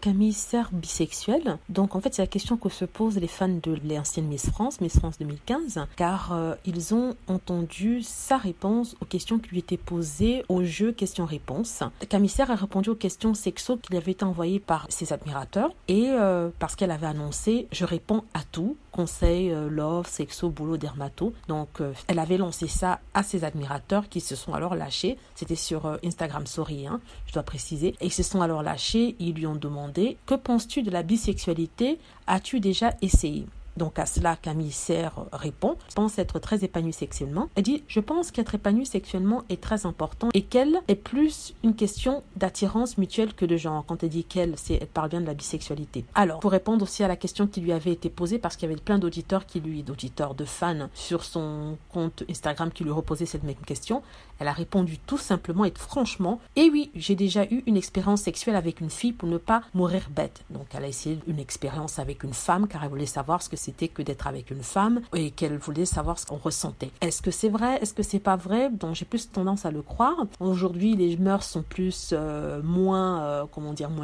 Camille Serre bisexuelle. Donc en fait, c'est la question que se posent les fans de l'ancienne Miss France 2015, car ils ont entendu sa réponse aux questions qui lui étaient posées au jeu questions-réponses. Camille Serre a répondu aux questions sexo qui lui avaient été envoyées par ses admirateurs et parce qu'elle avait annoncé « Je réponds à tout ». Conseil, love, sexo, boulot, dermato. Donc, elle avait lancé ça à ses admirateurs qui se sont alors lâchés. C'était sur Instagram Story, je dois préciser. Et ils se sont alors lâchés. Ils lui ont demandé « Que penses-tu de la bisexualité? As-tu déjà essayé ?» Donc à cela, Camille Serre répond « Je pense être très épanouie sexuellement. » Elle dit « Je pense qu'être épanouie sexuellement est très important et qu'elle est plus une question d'attirance mutuelle que de genre. » Quand elle dit qu'elle, elle parle bien de la bisexualité. Alors, pour répondre aussi à la question qui lui avait été posée, parce qu'il y avait plein d'auditeurs de fans sur son compte Instagram qui lui reposaient cette même question, elle a répondu tout simplement et franchement « Et oui, j'ai déjà eu une expérience sexuelle avec une fille pour ne pas mourir bête. » Donc elle a essayé une expérience avec une femme car elle voulait savoir ce que c'était que d'être avec une femme et qu'elle voulait savoir ce qu'on ressentait. Est-ce que c'est vrai? Est-ce que c'est pas vrai? Donc j'ai plus tendance à le croire. Aujourd'hui, les mœurs sont plus moins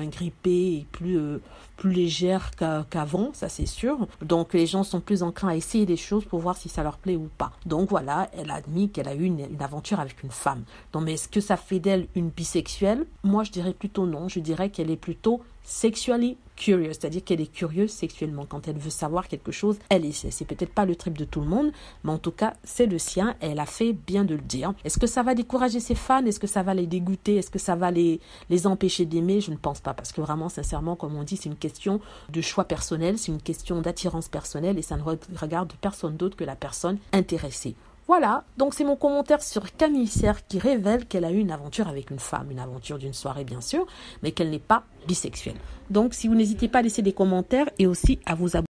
grippées et plus légères qu'avant, ça c'est sûr. Donc les gens sont plus enclins à essayer des choses pour voir si ça leur plaît ou pas. Donc voilà, elle a admis qu'elle a eu une aventure avec une femme. Donc mais est-ce que ça fait d'elle une bisexuelle? Moi je dirais plutôt non, je dirais qu'elle est plutôt sexually curious, c'est-à-dire qu'elle est curieuse sexuellement. Quand elle veut savoir quelque chose, elle essaie. C'est peut-être pas le trip de tout le monde, mais en tout cas, c'est le sien et elle a fait bien de le dire. Est-ce que ça va décourager ses fans? Est-ce que ça va les dégoûter? Est-ce que ça va les empêcher d'aimer? Je ne pense pas, parce que vraiment, sincèrement, comme on dit, c'est une question de choix personnel, c'est une question d'attirance personnelle et ça ne regarde personne d'autre que la personne intéressée. Voilà, donc c'est mon commentaire sur Camille Serre qui révèle qu'elle a eu une aventure avec une femme, une aventure d'une soirée bien sûr, mais qu'elle n'est pas bisexuelle. Donc si vous n'hésitez pas à laisser des commentaires et aussi à vous abonner.